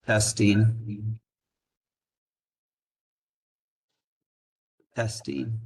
Testing. Testing.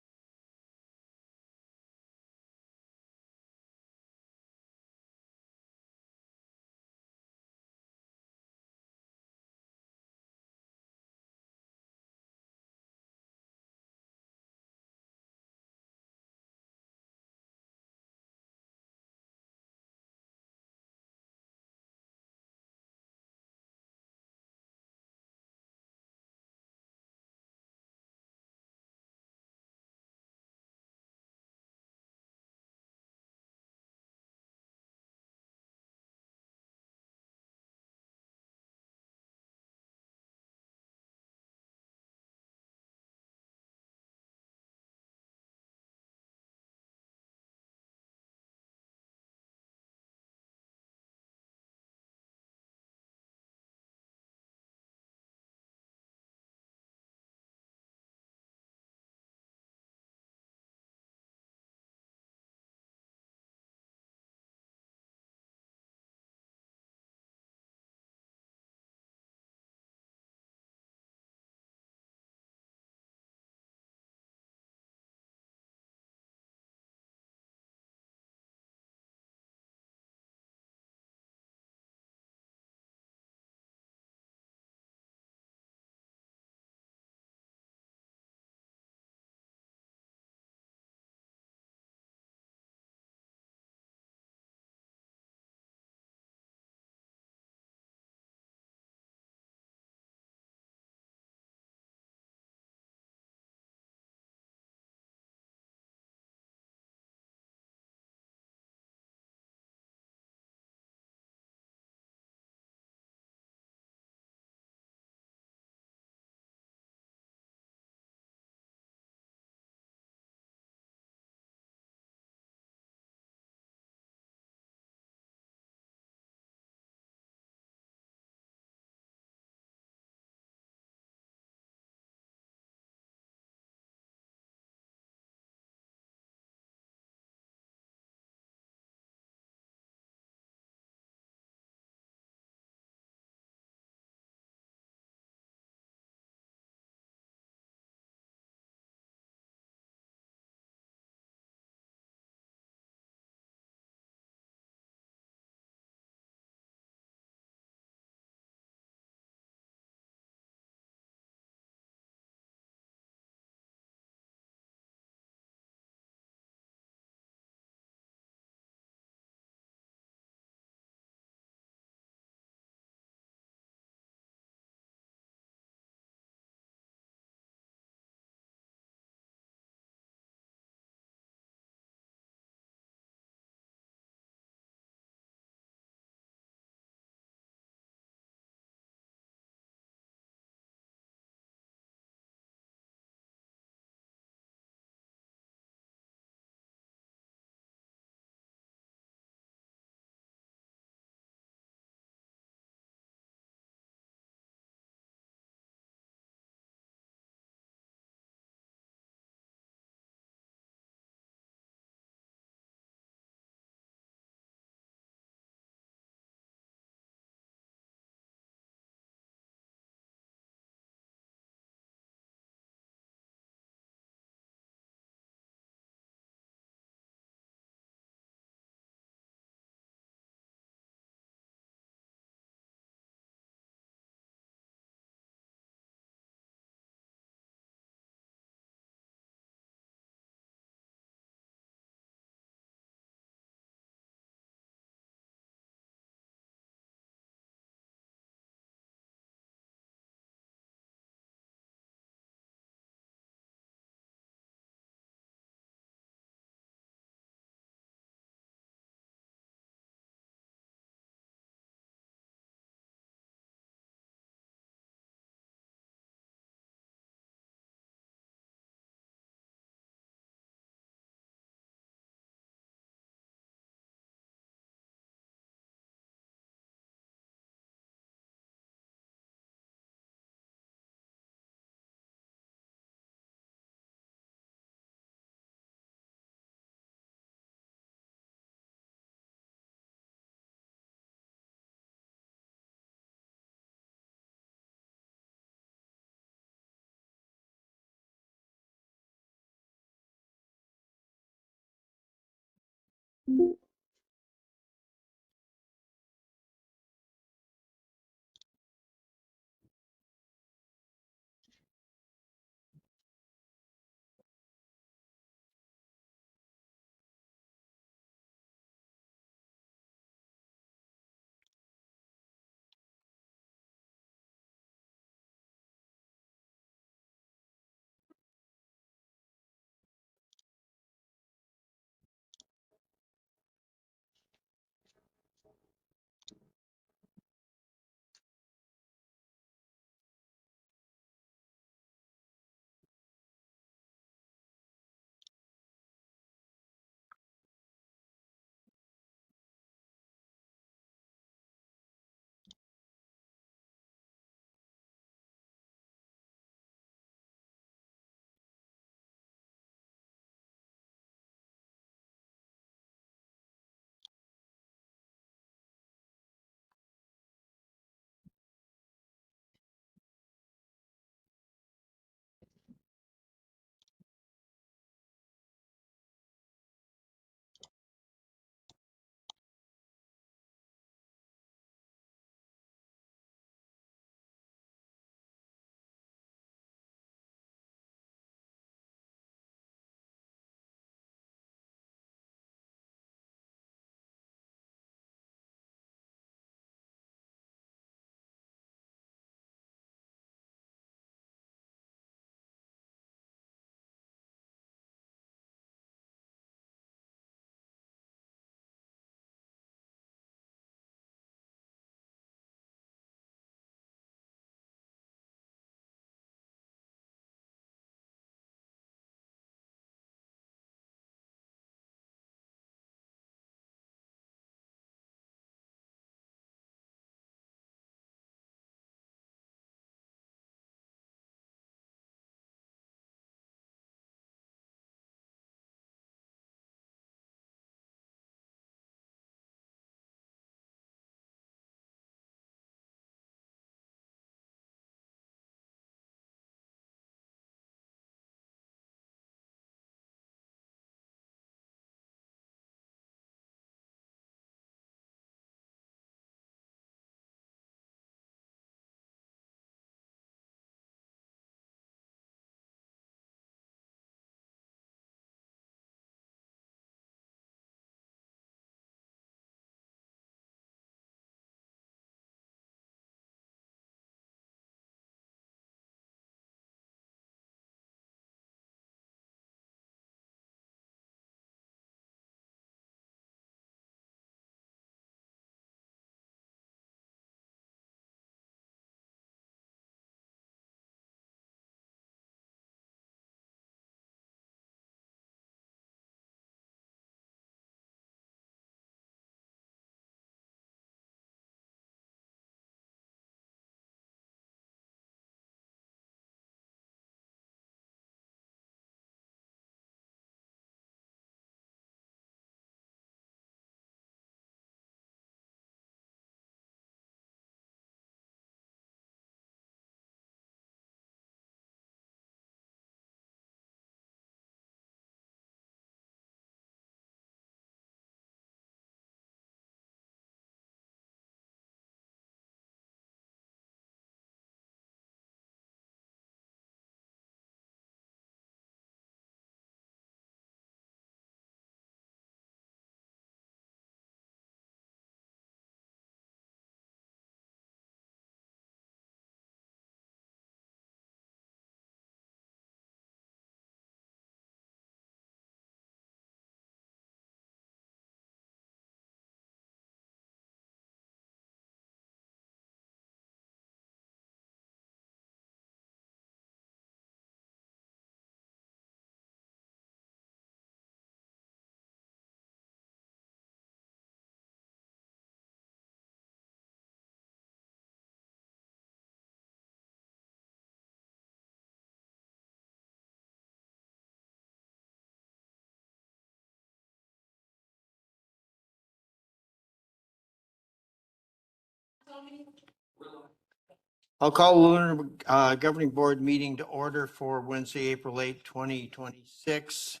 I'll call the Lerner Governing Board meeting to order for Wednesday, April 8, 2026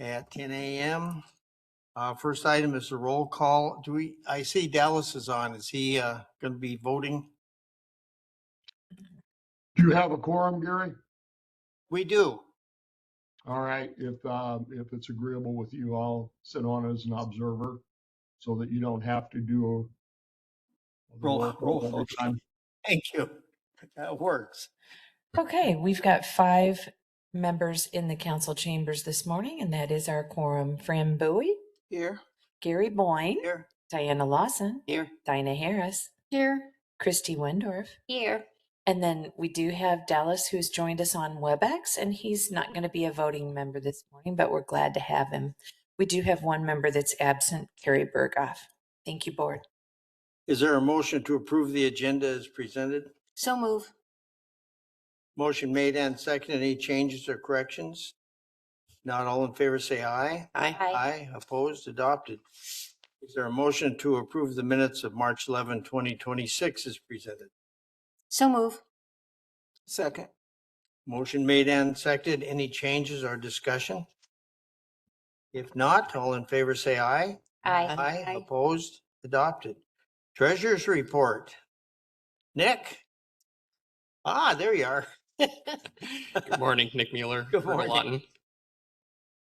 at 10 a.m. First item is the roll call. I see Dallas is on. Is he going to be voting? Do you have a quorum, Gary? We do. All right, if it's agreeable with you, I'll sit on as an observer so that you don't have to do a Roll every call. time. Thank you. That works. Okay, we've got 5 members in the council chambers this morning, and that is our quorum. Fran Bowie, Here. Gary Boyne, Here. Diana Lawson, Here. Dinah Harris, Here. Christy Wendorf. Here. And then we do have Dallas, who's joined us on WebEx, and he's not going to be a voting member this morning, but we're glad to have him. We do have one member that's absent, Carrie Berghoff. Thank you, board. Is there a motion to approve the agenda as presented? So move. Motion made and seconded. Any changes or corrections? Not all in favor, say aye. Aye. Aye. Opposed? Adopted. Is there a motion to approve the minutes of March 11, 2026 as presented? So move. Second. Motion made and seconded. Any changes or discussion? If not, all in favor say aye. Aye. Aye. Opposed? Adopted. Treasurer's report. Nick? There you are. Good morning, Nick Mueller. Good from morning. Lawton.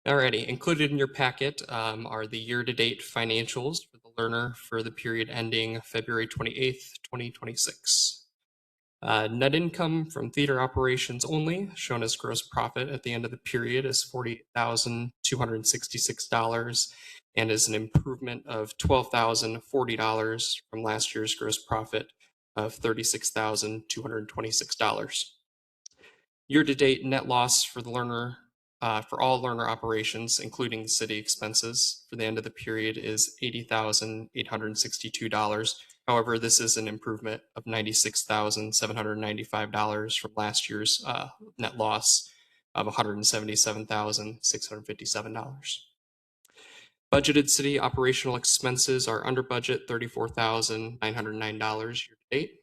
Alrighty, included in your packet are the year-to-date financials for the Lerner for the period ending February 28th, 2026. Net income from theater operations only, shown as gross profit at the end of the period, is $48,266 and is an improvement of $12,040 from last year's gross profit of $36,226. Year-to-date net loss for the Lerner, for all Lerner operations, including city expenses, for the end of the period is $80,862. However, this is an improvement of $96,795 from last year's net loss of $177,657. Budgeted city operational expenses are under budget $34,909 year-to-date.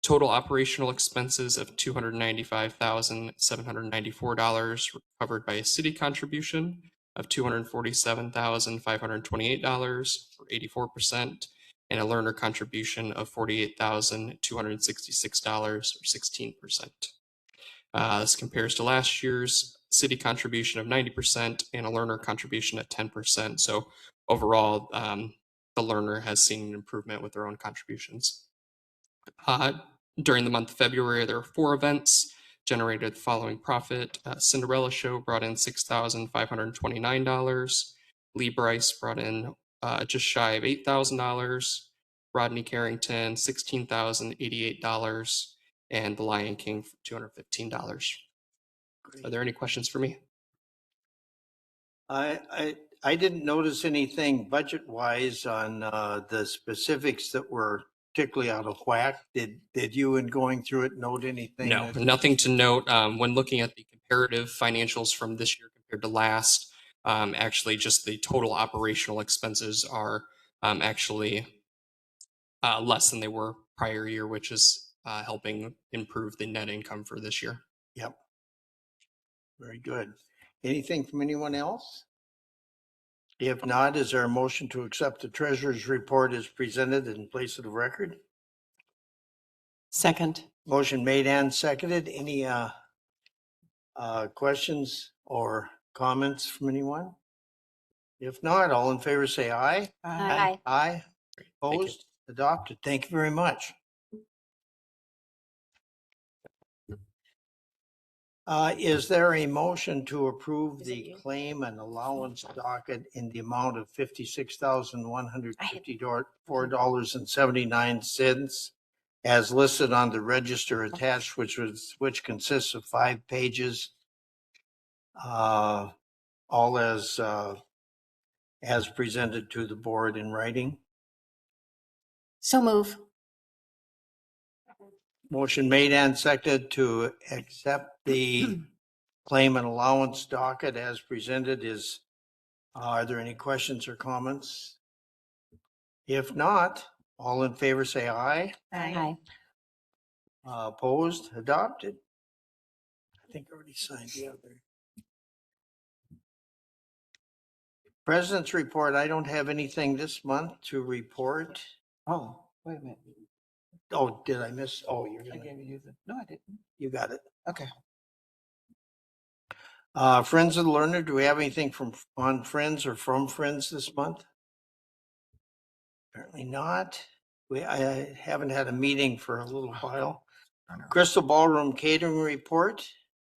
Total operational expenses of $295,794 were covered by a city contribution of $247,528 for 84%, and a Lerner contribution of $48,266 or 16%. This compares to last year's city contribution of 90% and a Lerner contribution at 10%. So overall, the Lerner has seen an improvement with their own contributions. During the month of February, there were 4 events generated the following profit. Cinderella Show brought in $6,529. Lee Bryce brought in just shy of $8,000. Rodney Carrington, $16,088. And The Lion King, $215. Are there any questions for me? I didn't notice anything budget-wise on the specifics that were particularly out of whack. Did you, in going through it, note anything? No, nothing to note. When looking at the comparative financials from this year compared to last, actually just the total operational expenses are actually less than they were prior year, which is helping improve the net income for this year. Yep. Very good. Anything from anyone else? If not, is there a motion to accept the treasurer's report as presented in place of the record? Second. Motion made and seconded. Any questions or comments from anyone? If not, all in favor say aye. Aye. Aye. Great. Thank you. Opposed? Adopted. Thank you very much. Is there a motion to approve Is it the you? claim and allowance docket in the amount of $56,154.79 as listed on the register attached, which consists of 5 pages, all as presented to the board in writing? So move. Motion made and seconded to accept the claim and allowance docket as presented is, are there any questions or comments? If not, all in favor say aye. Aye. Opposed? Adopted. I think I already signed the other. President's report, I don't have anything this month to report. Oh, wait a minute. Oh, did I miss? Oh, you're I gonna, gave you the, no, I didn't. you got it. Okay. Friends of the Learner, do we have anything on Friends or from Friends this month? Apparently not. I haven't had a meeting for a little while. Crystal Ballroom Catering Report.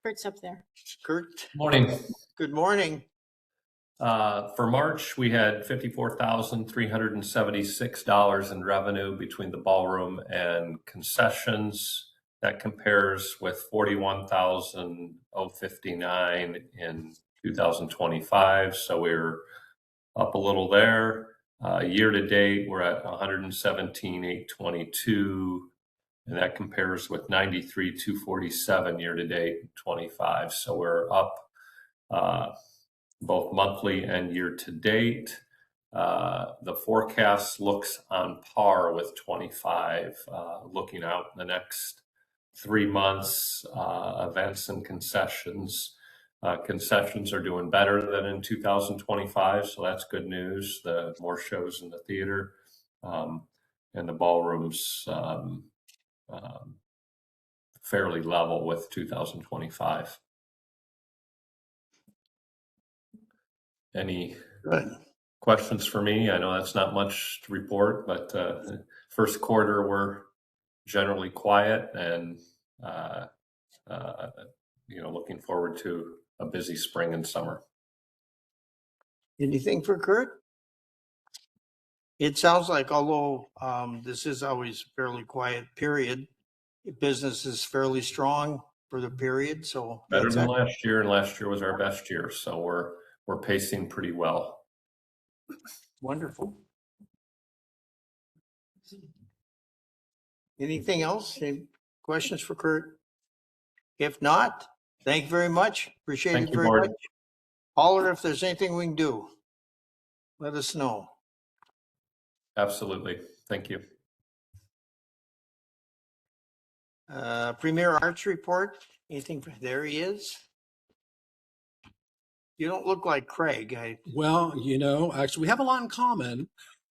Kurt's up there. Kurt, Morning. good morning. For March, we had $54,376 in revenue between the ballroom and concessions. That compares with $41,059 in 2025. So we're up a little there. Year to date, we're at $117,822, and that compares with $93,247 year to date 25. So we're up both monthly and year to date. The forecast looks on par with 25. Looking out in the next 3 months, events and concessions. Concessions are doing better than in 2025, so that's good news. The more shows in the theater, and the ballrooms fairly level with 2025. Any Good. questions for me? I know that's not much to report, but first quarter we're generally quiet and looking forward to a busy spring and summer. Anything for Kurt? It sounds like although this is always a fairly quiet period, business is fairly strong for the period. So Better that's than last year, and last year was our best year, so we're pacing pretty well. wonderful. Anything else? Any questions for Kurt? If not, thank you very much. Appreciate Thank it you, very Board. much. Holler if there's anything we can do. Let us know. Absolutely. Thank you. Premier Arts Report. Anything? There he is. You don't look like Craig. Well, actually, we have a lot in common,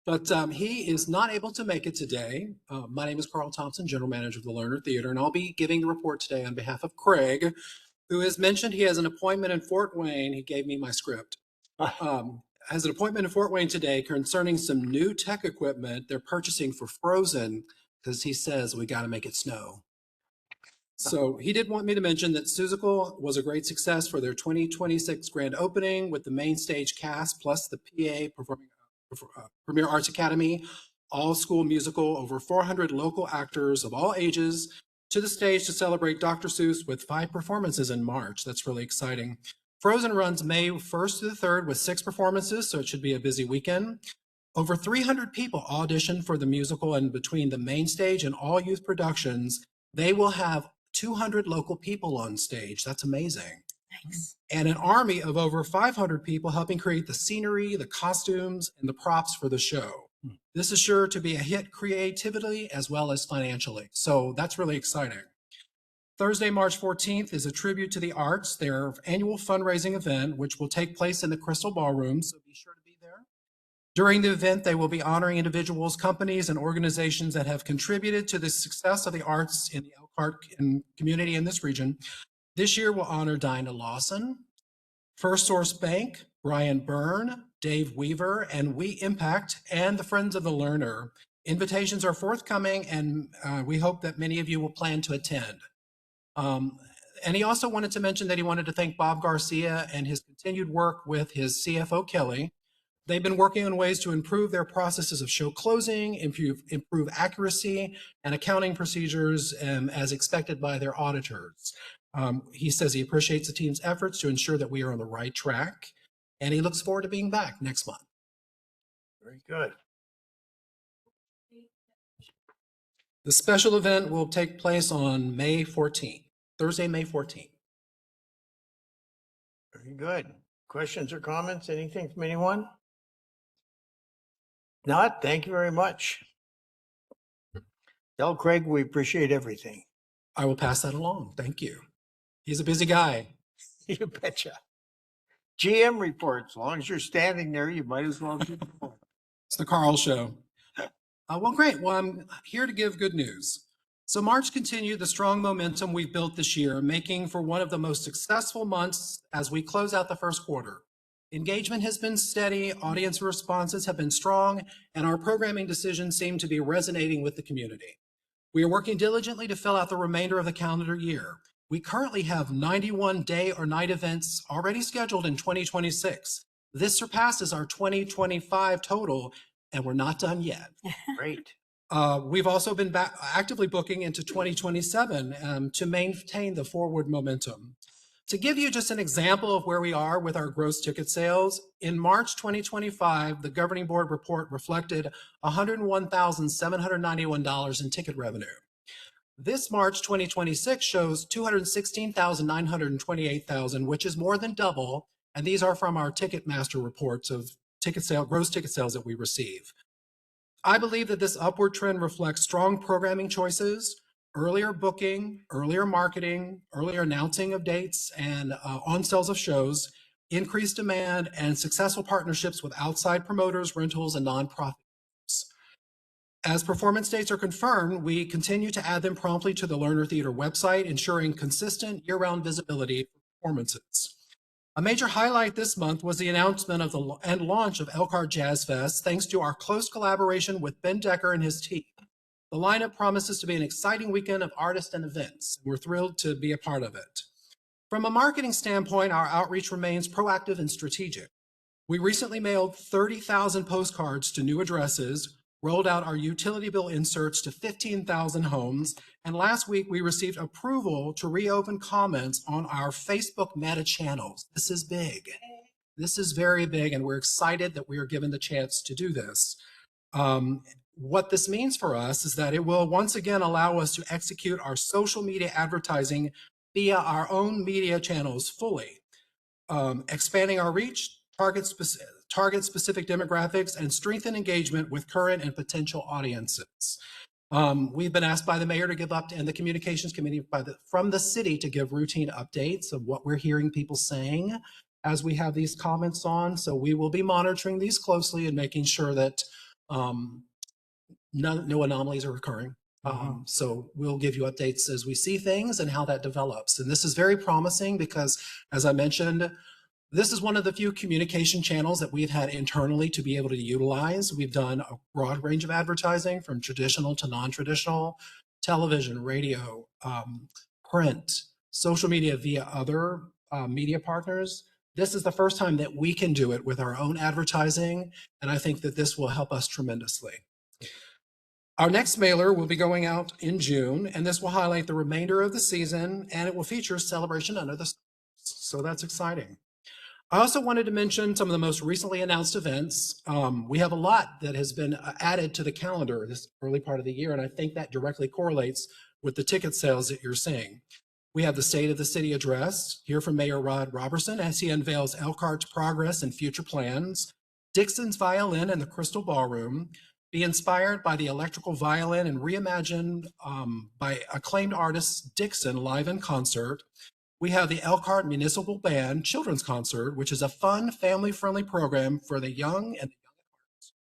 but he is not able to make it today. My name is Carl Thompson, General Manager of the Lerner Theater, and I'll be giving the report today on behalf of Craig, who has mentioned he has an appointment in Fort Wayne. He gave me my script. Has an appointment in Fort Wayne today concerning some new tech equipment they're purchasing for Frozen, because he says we got to make it snow. So he did want me to mention that Seussical was a great success for their 2026 grand opening with the main stage cast plus the PA Premier Arts Academy all-school musical, over 400 local actors of all ages to the stage to celebrate Dr. Seuss with 5 performances in March. That's really exciting. Frozen runs May 1st to the 3rd with 6 performances, so it should be a busy weekend. Over 300 people auditioned for the musical, and between the main stage and all youth productions, they will have 200 local people on stage. That's amazing. Thanks. And an army of over 500 people helping create the scenery, the costumes, and the props for the show. This is sure to be a hit creatively as well as financially. So that's really exciting. Thursday, March 14th is a tribute to the arts, their annual fundraising event, which will take place in the Crystal Ballroom. So be sure to be there. During the event, they will be honoring individuals, companies, and organizations that have contributed to the success of the arts in the Elkhart community in this region. This year, we'll honor Dinah Lawson, First Source Bank, Brian Byrne, Dave Weaver, and We Impact, and the Friends of the Lerner. Invitations are forthcoming, and we hope that many of you will plan to attend. And he also wanted to mention that he wanted to thank Bob Garcia and his continued work with his CFO, Kelly. They've been working on ways to improve their processes of show closing, improve accuracy and accounting procedures as expected by their auditors. He says he appreciates the team's efforts to ensure that we are on the right track, and he looks forward to being back next month. Very good. The special event will take place on May 14th, Thursday, May 14th. Very good. Questions or comments? Anything from anyone? Not, thank you very much. Tell Craig we appreciate everything. I will pass that along. Thank you. He's a busy guy. You betcha. GM report. As long as you're standing there, you might as well keep going. It's the Carl Show. Well, great. Well, I'm here to give good news. So March continued the strong momentum we've built this year, making for one of the most successful months as we close out the first quarter. Engagement has been steady, audience responses have been strong, and our programming decisions seem to be resonating with the community. We are working diligently to fill out the remainder of the calendar year. We currently have 91 day or night events already scheduled in 2026. This surpasses our 2025 total, and we're not done yet. Great. We've also been actively booking into 2027 to maintain the forward momentum. To give you just an example of where we are with our gross ticket sales, in March 2025, the governing board report reflected $101,791 in ticket revenue. This March 2026 shows $216,928, which is more than double, and these are from our Ticketmaster reports of gross ticket sales that we receive. I believe that this upward trend reflects strong programming choices, earlier booking, earlier marketing, earlier announcing of dates and on sales of shows, increased demand, and successful partnerships with outside promoters, rentals, and nonprofits. As performance dates are confirmed, we continue to add them promptly to the Lerner Theater website, ensuring consistent year-round visibility for performances. A major highlight this month was the announcement of and launch of Elkhart Jazz Fest, thanks to our close collaboration with Ben Decker and his team. The lineup promises to be an exciting weekend of artists and events. We're thrilled to be a part of it. From a marketing standpoint, our outreach remains proactive and strategic. We recently mailed 30,000 postcards to new addresses, rolled out our utility bill inserts to 15,000 homes, and last week we received approval to reopen comments on our Facebook Meta channels. This is big. This is very big, and we're excited that we are given the chance to do this. What this means for us is that it will once again allow us to execute our social media advertising via our own media channels fully, expanding our reach, target specific demographics, and strengthen engagement with current and potential audiences. We've been asked by the mayor to give up and the communications committee from the city to give routine updates of what we're hearing people saying as we have these comments on. So we will be monitoring these closely and making sure that no anomalies are occurring. So we'll give you updates as we see things and how that develops. And this is very promising because, as I mentioned, this is one of the few communication channels that we've had internally to be able to utilize. We've done a broad range of advertising from traditional to non-traditional, television, radio, print, social media via other media partners. This is the first time that we can do it with our own advertising, and I think that this will help us tremendously. Our next mailer will be going out in June, and this will highlight the remainder of the season, and it will feature Celebration Under the Stars. So that's exciting. I also wanted to mention some of the most recently announced events. We have a lot that has been added to the calendar this early part of the year, and I think that directly correlates with the ticket sales that you're seeing. We have the State of the City address, hear from Mayor Rod Robertson as he unveils Elkhart's progress and future plans, Dixon's Violin and the Crystal Ballroom, be inspired by the electrical violin and reimagined by acclaimed artist Dixon live in concert. We have the Elkhart Municipal Band Children's Concert, which is a fun, family-friendly program for the young and the young at heart.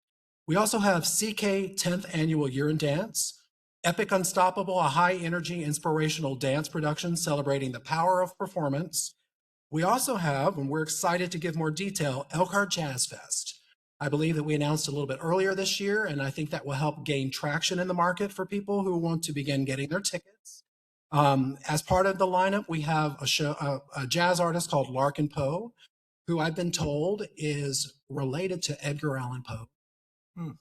We also have CK 10th Annual Year in Dance, Epic Unstoppable, a high-energy, inspirational dance production celebrating the power of performance. We also have, and we're excited to give more detail, Elkhart Jazz Fest. I believe that we announced a little bit earlier this year, and I think that will help gain traction in the market for people who want to begin getting their tickets. As part of the lineup, we have a jazz artist called Larkin Poe, who I've been told is related to Edgar Allan Poe.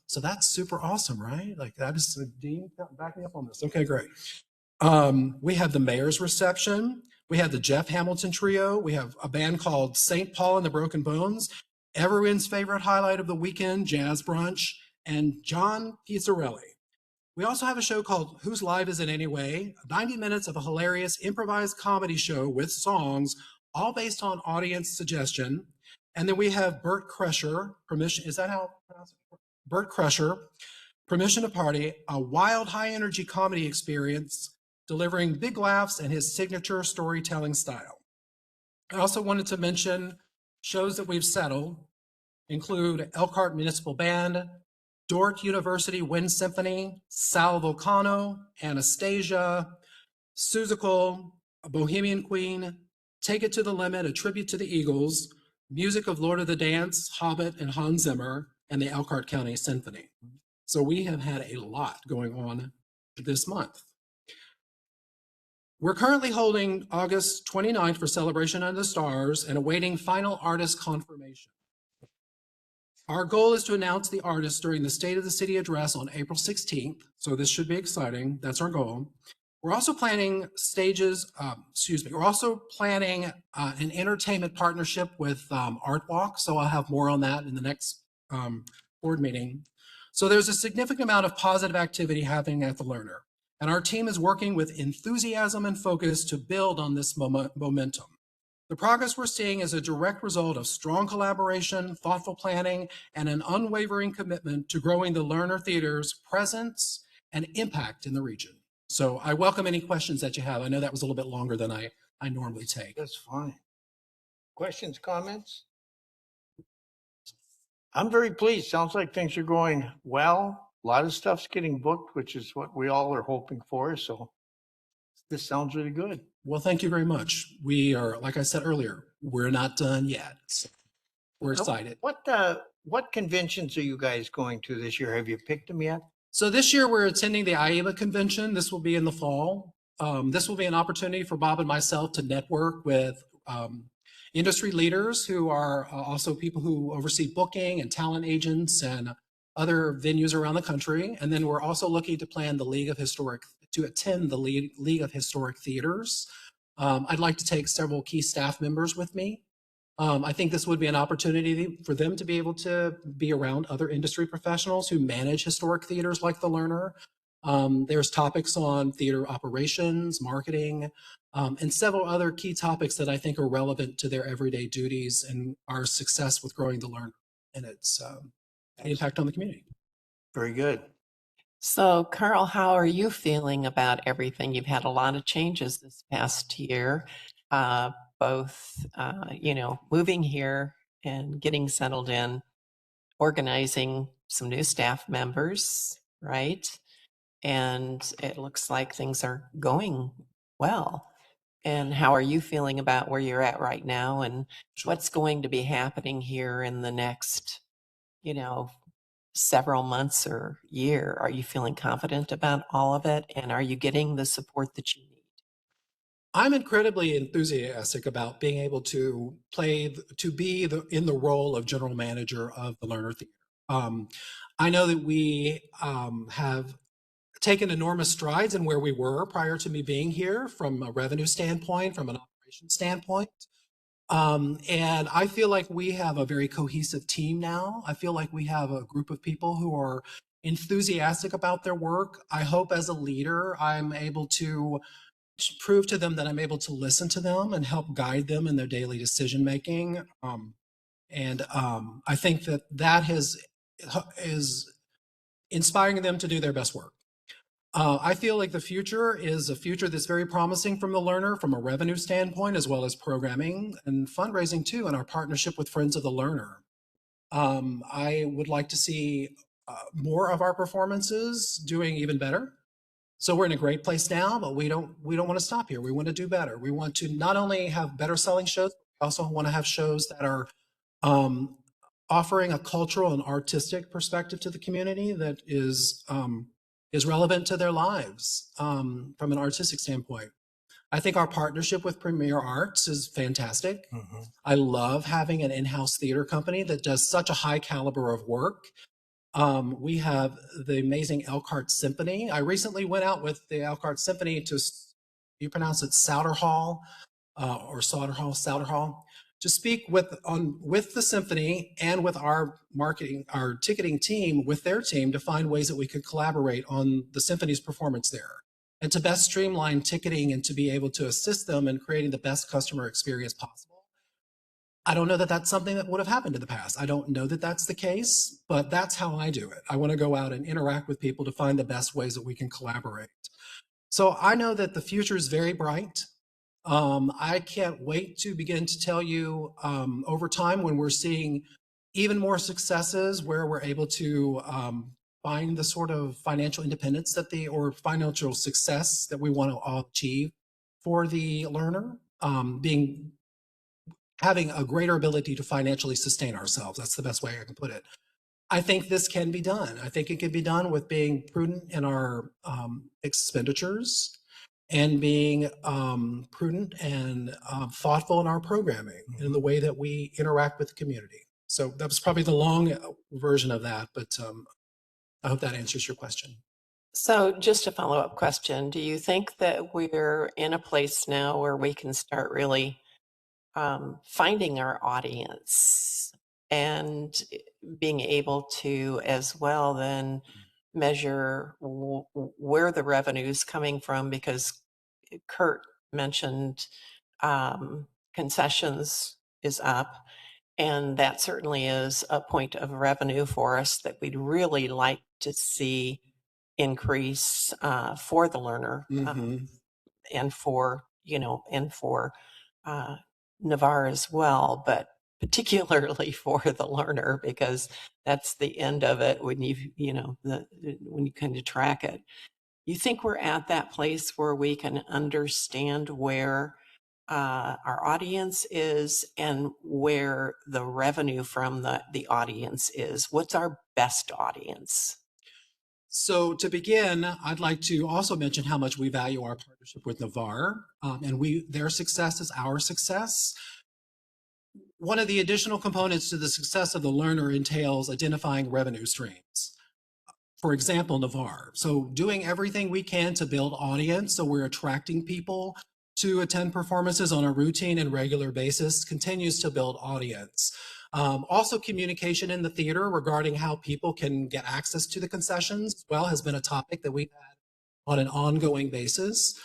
So that's super awesome, right? Like that is Dean, back me up on this. Okay, great. We have the mayor's reception. We have the Jeff Hamilton Trio. We have a band called St. Paul and the Broken Bones. Everyone's favorite highlight of the weekend, Jazz Brunch, and John Pizzarelli. We also have a show called Whose Live Is It Anyway? 90 minutes of a hilarious improvised comedy show with songs, all based on audience suggestion. And then we have Bert Kreischer, Bert Kreischer, Permission to Party, a wild high energy comedy experience delivering big laughs and his signature storytelling style. I also wanted to mention Shows that we've settled include Elkhart Municipal Band, Dordt University Wind Symphony, Sal Volcano, Anastasia, Seussical, Bohemian Queen, Take It to the Limit, a tribute to the Eagles, music of Lord of the Dance, Hobbit, and Hans Zimmer, and the Elkhart County Symphony. So we have had a lot going on this month. We're currently holding August 29th for Celebration of the Stars and awaiting final artist confirmation. Our goal is to announce the artist during the State of the City address on April 16th, so this should be exciting. That's our goal. We're also planning we're also planning an entertainment partnership with Art Walk, so I'll have more on that in the next board meeting. So there's a significant amount of positive activity happening at the Lerner, and our team is working with enthusiasm and focus to build on this momentum. The progress we're seeing is a direct result of strong collaboration, thoughtful planning, and an unwavering commitment to growing the Lerner Theater's presence and impact in the region. So I welcome any questions that you have. I know that was a little bit longer than I normally take. That's fine. Questions, comments? I'm very pleased. Sounds like things are going well. A lot of stuff's getting booked, which is what we all are hoping for. So this sounds really good. Well, thank you very much. We are, like I said earlier, we're not done yet. We're excited. What conventions are you guys going to this year? Have you picked them yet? So this year we're attending the IEMA convention. This will be in the fall. This will be an opportunity for Bob and myself to network with industry leaders who are also people who oversee booking and talent agents and other venues around the country. And then we're also looking to attend the League of Historic Theaters. I'd like to take several key staff members with me. I think this would be an opportunity for them to be able to be around other industry professionals who manage historic theaters like the Lerner. There's topics on theater operations, marketing, and several other key topics that I think are relevant to their everyday duties and our success with growing the Lerner and its impact on the community. Very good. So, Carl, how are you feeling about everything? You've had a lot of changes this past year, both, moving here and getting settled in, organizing some new staff members, right? And it looks like things are going well. And how are you feeling about where you're at right now and what's going to be happening here in the next, several months or year? Are you feeling confident about all of it? And are you getting the support that you need? I'm incredibly enthusiastic about being able to be in the role of general manager of the Lerner Theater. I know that we have taken enormous strides in where we were prior to me being here from a revenue standpoint, from an operation standpoint. And I feel like we have a very cohesive team now. I feel like we have a group of people who are enthusiastic about their work. I hope as a leader, I'm able to prove to them that I'm able to listen to them and help guide them in their daily decision making. I think that is inspiring them to do their best work. I feel like the future is a future that's very promising from the Lerner from a revenue standpoint, as well as programming and fundraising too, and our partnership with Friends of the Lerner. I would like to see more of our performances doing even better. So we're in a great place now, but we don't want to stop here. We want to do better. We want to not only have better selling shows, we also want to have shows that are offering a cultural and artistic perspective to the community that is relevant to their lives from an artistic standpoint. I think our partnership with Premier Arts is fantastic. Mm-hmm. I love having an in-house theater company that does such a high caliber of work. We have the amazing Elkhart Symphony. I recently went out with the Elkhart Symphony to, you pronounce it Souderhall or Souderhall, to speak with the symphony and with our ticketing team, with their team, to find ways that we could collaborate on the symphony's performance there, and to best streamline ticketing and to be able to assist them in creating the best customer experience possible. I don't know that that's something that would have happened in the past. I don't know that that's the case, but that's how I do it. I want to go out and interact with people to find the best ways that we can collaborate. So I know that the future is very bright. I can't wait to begin to tell you over time when we're seeing even more successes where we're able to find the sort of financial independence or financial success that we want to achieve for the learner, having a greater ability to financially sustain ourselves. That's the best way I can put it. I think this can be done. I think it can be done with being prudent in our expenditures and being prudent and thoughtful in our programming and in the way that we interact with the community. So that was probably the long version of that, but I hope that answers your question. So just a follow-up question. Do you think that we're in a place now where we can start really finding our audience and being able to as well then measure where the revenue is coming from? Because Kurt mentioned concessions is up, and that certainly is a point of revenue for us that we'd really like to see increase for the learner and for uh, Navarre as well, but particularly for the learner because that's the end of it when when you kind of track it. You think we're at that place where we can understand where our audience is and where the revenue from the audience is? What's our best audience? So to begin, I'd like to also mention how much we value our partnership with Navarre, and their success is our success. One of the additional components to the success of the learner entails identifying revenue streams. For example, Navarre. So doing everything we can to build audience, so we're attracting people to attend performances on a routine and regular basis, continues to build audience. Also, communication in the theater regarding how people can get access to the concessions as well has been a topic that we've had on an ongoing basis.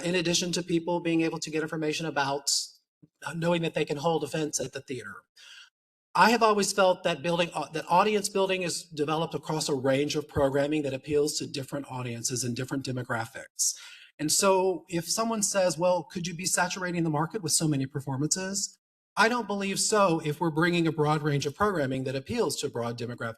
In addition to people being able to get information about knowing that they can hold events at the theater. I have always felt that that audience building is developed across a range of programming that appeals to different audiences and different demographics. And so if someone says, well, could you be saturating the market with so many performances? I don't believe so if we're bringing a broad range of programming that appeals to broad demographic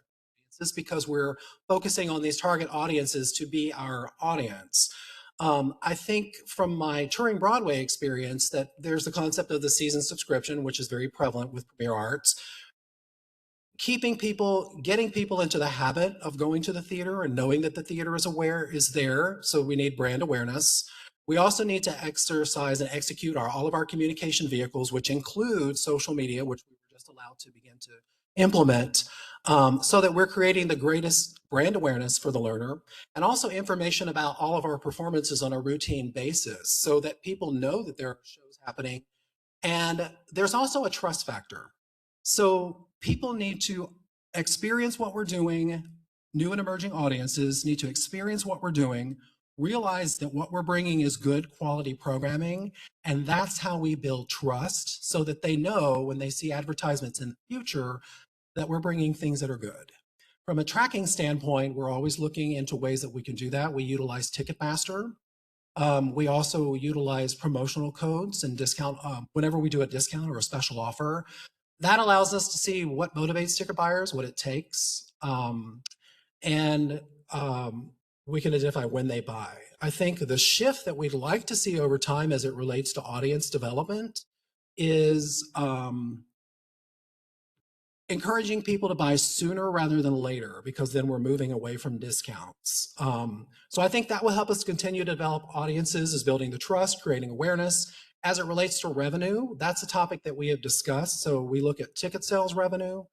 audiences because we're focusing on these target audiences to be our audience. I think from my touring Broadway experience that there's the concept of the season subscription, which is very prevalent with Premier Arts. Getting people into the habit of going to the theater and knowing that the theater is there. So we need brand awareness. We also need to exercise and execute all of our communication vehicles, which include social media, which we were just allowed to begin to implement, so that we're creating the greatest brand awareness for the learner and also information about all of our performances on a routine basis so that people know that there are shows happening. And there's also a trust factor. So people need to experience what we're doing. New and emerging audiences need to experience what we're doing, realize that what we're bringing is good quality programming, and that's how we build trust so that they know when they see advertisements in the future that we're bringing things that are good. From a tracking standpoint, we're always looking into ways that we can do that. We utilize Ticketmaster. We also utilize promotional codes and discount whenever we do a discount or a special offer. That allows us to see what motivates ticket buyers, what it takes, and we can identify when they buy. I think the shift that we'd like to see over time as it relates to audience development is encouraging people to buy sooner rather than later, because then we're moving away from discounts. So I think that will help us continue to develop audiences, is building the trust, creating awareness. As it relates to revenue, that's a topic that we have discussed. So we look at ticket sales revenue.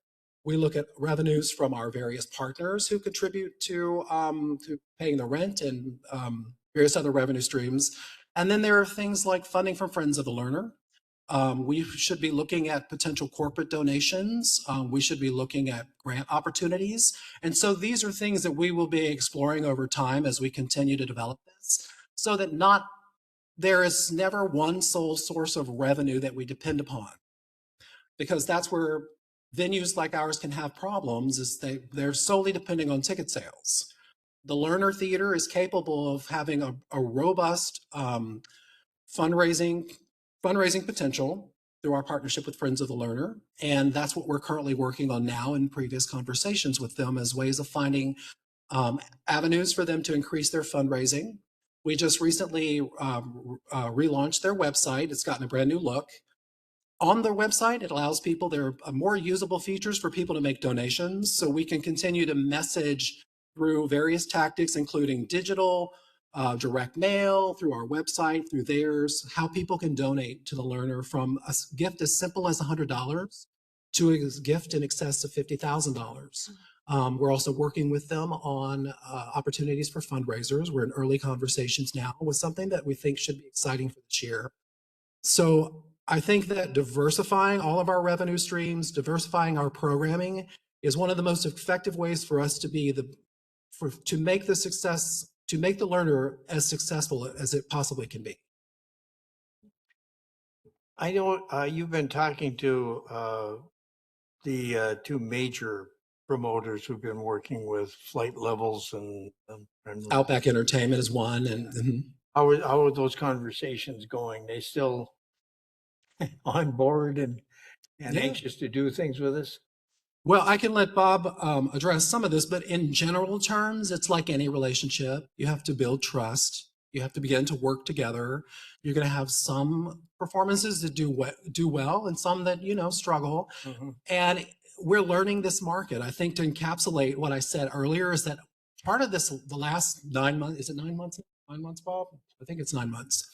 We look at revenues from our various partners who contribute to paying the rent and various other revenue streams. And then there are things like funding from Friends of the Learner. We should be looking at potential corporate donations. We should be looking at grant opportunities. And so these are things that we will be exploring over time as we continue to develop this, so that there is never one sole source of revenue that we depend upon. Because that's where venues like ours can have problems, is they're solely depending on ticket sales. The Lerner Theater is capable of having a robust fundraising fundraising potential through our partnership with Friends of the Learner. And that's what we're currently working on now in previous conversations with them as ways of finding avenues for them to increase their fundraising. We just recently relaunched their website. It's gotten a brand new look. On their website, it allows people, there are more usable features for people to make donations. So we can continue to message through various tactics, including digital, direct mail, through our website, through theirs, how people can donate to the Learner from a gift as simple as $100 to a gift in excess of $50,000. We're also working with them on opportunities for fundraisers. We're in early conversations now with something that we think should be exciting for this year. So I think that diversifying all of our revenue streams, diversifying our programming is one of the most effective ways for us to be to make the Learner as successful as it possibly can be. I know you've been talking to the two major promoters who've been working with Flight Levels and Outback Entertainment is one, and how are those conversations going? They still on board and Yeah. anxious to do things with us? well, I can let Bob address some of this, but in general terms, it's like any relationship. You have to build trust. You have to begin to work together. You're going to have some performances that do well and some that, struggle. Mhm. And we're learning this market. I think to encapsulate what I said earlier is that part of this, the last 9 months, is it 9 months? 9 months, Bob? I think it's 9 months.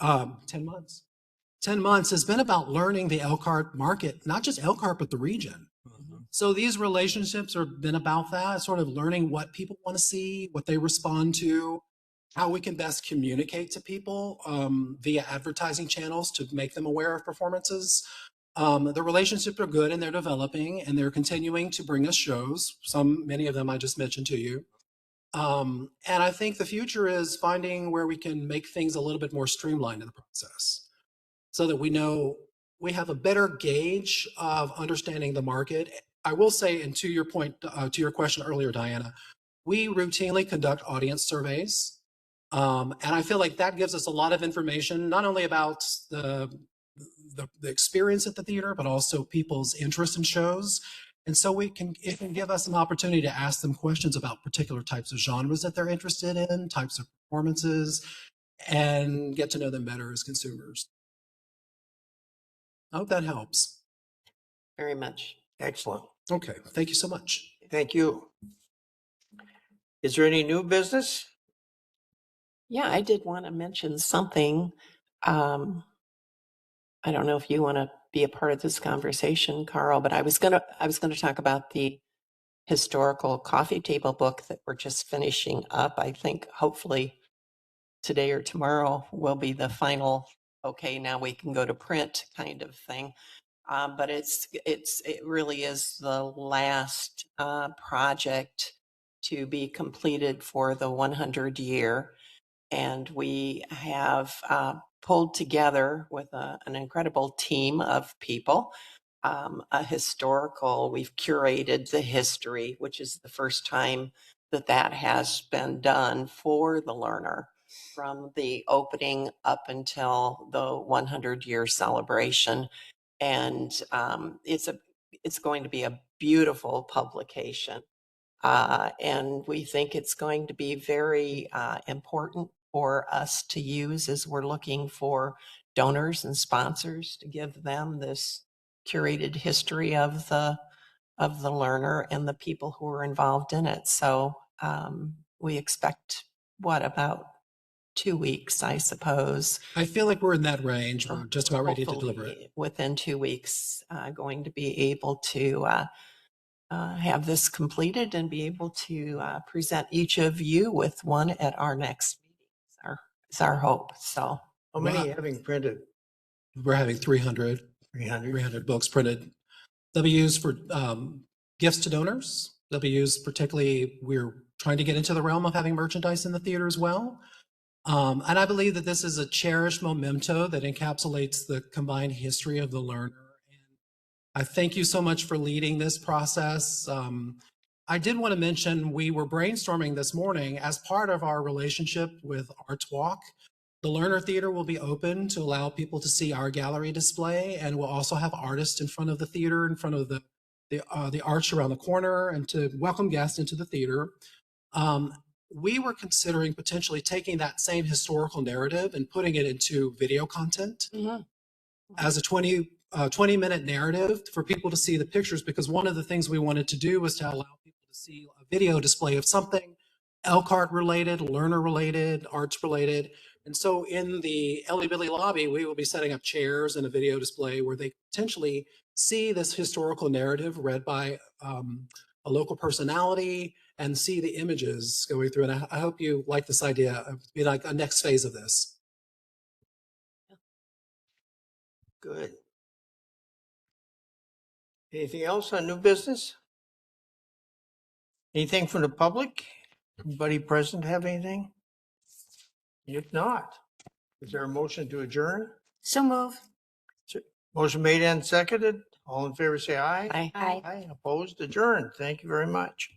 10 months. 10 months has been about learning the Elkhart market, not just Elkhart, but the region. Mhm. So these relationships have been about that, sort of learning what people want to see, what they respond to, how we can best communicate to people via advertising channels to make them aware of performances. The relationships are good and they're developing and they're continuing to bring us shows. Many of them I just mentioned to you. And I think the future is finding where we can make things a little bit more streamlined in the process so that we know we have a better gauge of understanding the market. I will say, and to your point, to your question earlier, Diana, we routinely conduct audience surveys. And I feel like that gives us a lot of information, not only about the experience at the theater, but also people's interest in shows. And so it can give us an opportunity to ask them questions about particular types of genres that they're interested in, types of performances, and get to know them better as consumers. I hope that helps. Very much. Excellent. Okay, thank you so much. Thank you. Is there any new business? Yeah, I did want to mention something. I don't know if you want to be a part of this conversation, Carl, but I was gonna talk about the historical coffee table book that we're just finishing up. I think hopefully today or tomorrow will be the final, okay, now we can go to print kind of thing. But it really is the last project to be completed for the 100 year. And we have pulled together with an incredible team of people, we've curated the history, which is the first time that has been done for the Lerner, from the opening up until the 100-year celebration. And it's going to be a beautiful publication. And we think it's going to be very important for us to use as we're looking for donors and sponsors to give them this curated history of the Lerner and the people who are involved in it. So we expect about 2 weeks, I suppose. I feel like we're in that range. We're just about ready to deliver it. Hopefully within 2 weeks, going to be able to have this completed and be able to present each of you with one at our next meeting. Is our hope. So How many having printed? We're having 300 books printed. They'll be used for gifts to donors. They'll be used particularly, we're trying to get into the realm of having merchandise in the theater as well. And I believe that this is a cherished memento that encapsulates the combined history of the Lerner. And I thank you so much for leading this process. I did want to mention we were brainstorming this morning as part of our relationship with Arts Walk. The Lerner Theater will be open to allow people to see our gallery display, and we'll also have artists in front of the theater, in front of the arch around the corner, and to welcome guests into the theater. We were considering potentially taking that same historical narrative and putting it into video content as a 20-minute narrative for people to see the pictures, because one of the things we wanted to do was to allow people to see a video display of something Elkhart related, Lerner related, arts related. And so in the Ellie Billy lobby, we will be setting up chairs and a video display where they potentially see this historical narrative read by a local personality and see the images going through. And I hope you like this idea of be like a next phase of this. Good. Anything else on new business? Anything from the public? Anybody present have anything? If not, is there a motion to adjourn? So move. Motion made and seconded. All in favor, say aye. Aye. Aye. Aye. Opposed, adjourned. Thank you very much.